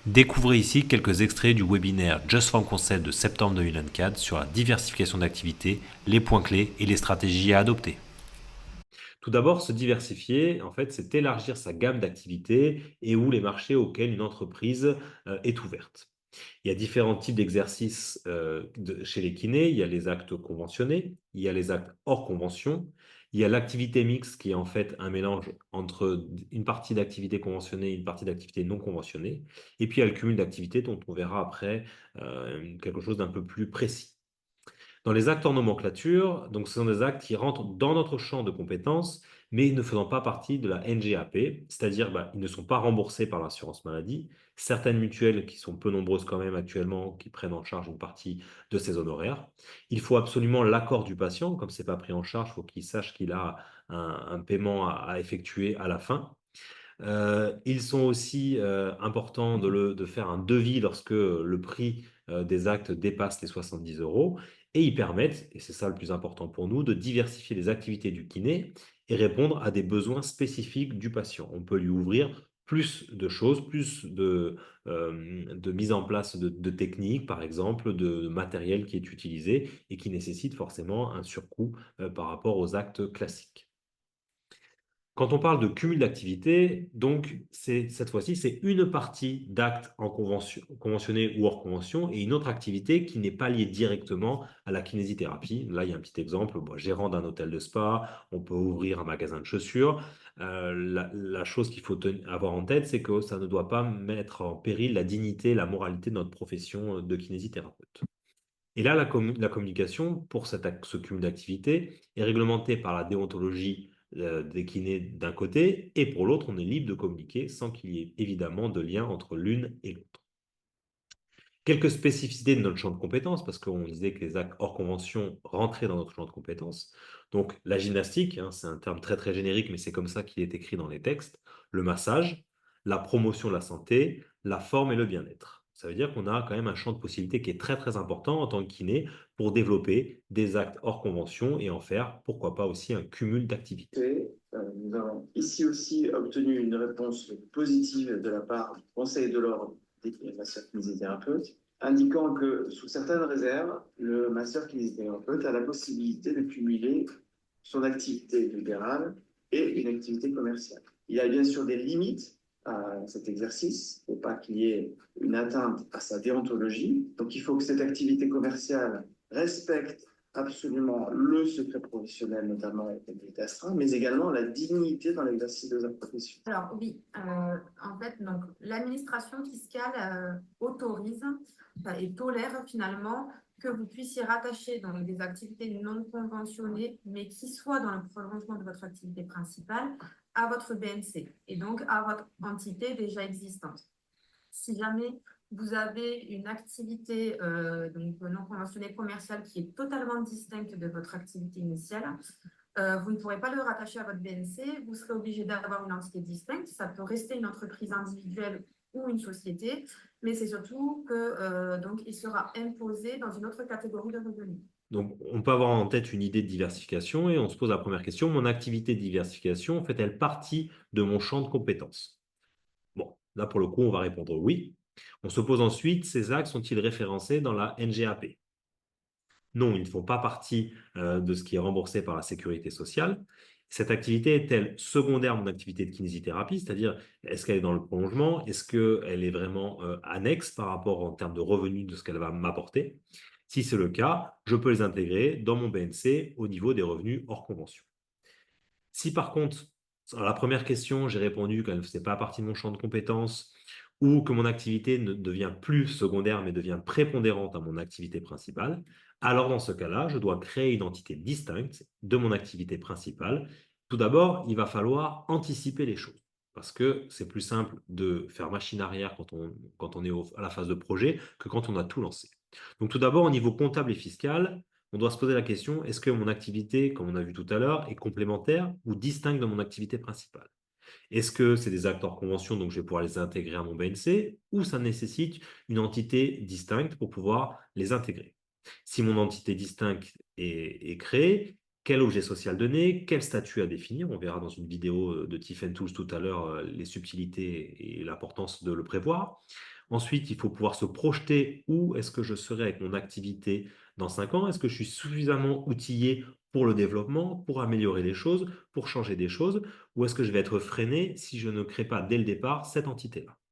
Découvrez ici quelques extraits du webinaire Just Form Concept de septembre 2024 sur la diversification d'activités, les points clés et les stratégies à adopter. Tout d'abord, se diversifier, en fait, c'est élargir sa gamme d'activités et ou les marchés auxquels une entreprise est ouverte. Il y a différents types d'exercices chez les kinés. Il y a les actes conventionnés, il y a les actes hors convention, il y a l'activité mixte qui est en fait un mélange entre une partie d'activité conventionnée et une partie d'activité non conventionnée. Et puis il y a le cumul d'activités dont on verra après quelque chose d'un peu plus précis. Dans les actes en nomenclature, donc ce sont des actes qui rentrent dans notre champ de compétences, mais ne faisant pas partie de la NGAP, c'est-à-dire ils ne sont pas remboursés par l'assurance maladie. Certaines mutuelles, qui sont peu nombreuses quand même actuellement, qui prennent en charge une partie de ces honoraires. Il faut absolument l'accord du patient, comme ce n'est pas pris en charge, il faut qu'il sache qu'il a un paiement à effectuer à la fin. Ils sont aussi importants de faire un devis lorsque le prix des actes dépasse les 70 euros. Et ils permettent, et c'est ça le plus important pour nous, de diversifier les activités du kiné et répondre à des besoins spécifiques du patient. On peut lui ouvrir plus de choses, plus de mise en place de techniques, par exemple, de matériel qui est utilisé et qui nécessite forcément un surcoût par rapport aux actes classiques. Quand on parle de cumul d'activités, donc cette fois-ci, c'est une partie d'actes en conventionné ou hors convention et une autre activité qui n'est pas liée directement à la kinésithérapie. Là, il y a un petit exemple, gérant d'un hôtel de spa, on peut ouvrir un magasin de chaussures. La chose qu'il faut avoir en tête, c'est que ça ne doit pas mettre en péril la dignité, la moralité de notre profession de kinésithérapeute. Et là, la communication pour ce cumul d'activités est réglementée par la déontologie des kinés d'un côté, et pour l'autre, on est libre de communiquer sans qu'il y ait évidemment de lien entre l'une et l'autre. Quelques spécificités de notre champ de compétences, parce qu'on disait que les actes hors convention rentraient dans notre champ de compétences. Donc la gymnastique, c'est un terme très très générique, mais c'est comme ça qu'il est écrit dans les textes. Le massage, la promotion de la santé, la forme et le bien-être. Ça veut dire qu'on a quand même un champ de possibilités qui est très très important en tant que kiné pour développer des actes hors convention et en faire, pourquoi pas aussi, un cumul d'activités. Nous avons ici aussi obtenu une réponse positive de la part du Conseil de l'ordre des masseurs kinésithérapeutes, indiquant que sous certaines réserves, le masseur kinésithérapeute a la possibilité de cumuler son activité libérale et une activité commerciale. Il y a bien sûr des limites à cet exercice, il ne faut pas qu'il y ait une atteinte à sa déontologie. Donc il faut que cette activité commerciale respecte absolument le secret professionnel, notamment avec l'activité astreinte, mais également la dignité dans l'exercice de sa profession. Alors oui, en fait, donc l'administration fiscale autorise et tolère finalement que vous puissiez rattacher donc, des activités non conventionnées, mais qui soient dans le prolongement de votre activité principale, à votre BNC et donc à votre entité déjà existante. Si jamais vous avez une activité donc non conventionnée commerciale qui est totalement distincte de votre activité initiale, vous ne pourrez pas le rattacher à votre BNC, vous serez obligé d'avoir une entité distincte. Ça peut rester une entreprise individuelle ou une société, mais c'est surtout que donc il sera imposé dans une autre catégorie de revenus. Donc, on peut avoir en tête une idée de diversification et on se pose la première question, mon activité de diversification fait-elle partie de mon champ de compétences? Bon, là pour le coup, on va répondre oui. On se pose ensuite, ces actes sont-ils référencés dans la NGAP? Non, ils ne font pas partie de ce qui est remboursé par la sécurité sociale. Cette activité est-elle secondaire à mon activité de kinésithérapie? C'est-à-dire, est-ce qu'elle est dans le prolongement? Est-ce qu'elle est vraiment annexe par rapport en termes de revenus de ce qu'elle va m'apporter? Si c'est le cas, je peux les intégrer dans mon BNC au niveau des revenus hors convention. Si par contre, à la première question, j'ai répondu qu'elle ne faisait pas partie de mon champ de compétences ou que mon activité ne devient plus secondaire mais devient prépondérante à mon activité principale, alors dans ce cas-là, je dois créer une entité distincte de mon activité principale. Tout d'abord, il va falloir anticiper les choses parce que c'est plus simple de faire machine arrière quand on est à la phase de projet que quand on a tout lancé. Donc tout d'abord, au niveau comptable et fiscal, on doit se poser la question, est-ce que mon activité, comme on a vu tout à l'heure, est complémentaire ou distincte de mon activité principale? Est-ce que c'est des actes hors convention, donc je vais pouvoir les intégrer à mon BNC, ou ça nécessite une entité distincte pour pouvoir les intégrer? Si mon entité distincte est créée, quel objet social donner, quel statut à définir? On verra dans une vidéo de Tiffen Tools tout à l'heure les subtilités et l'importance de le prévoir. Ensuite, il faut pouvoir se projeter où est-ce que je serai avec mon activité dans 5 ans. Est-ce que je suis suffisamment outillé pour le développement, pour améliorer les choses, pour changer des choses, ou est-ce que je vais être freiné si je ne crée pas dès le départ cette entité-là?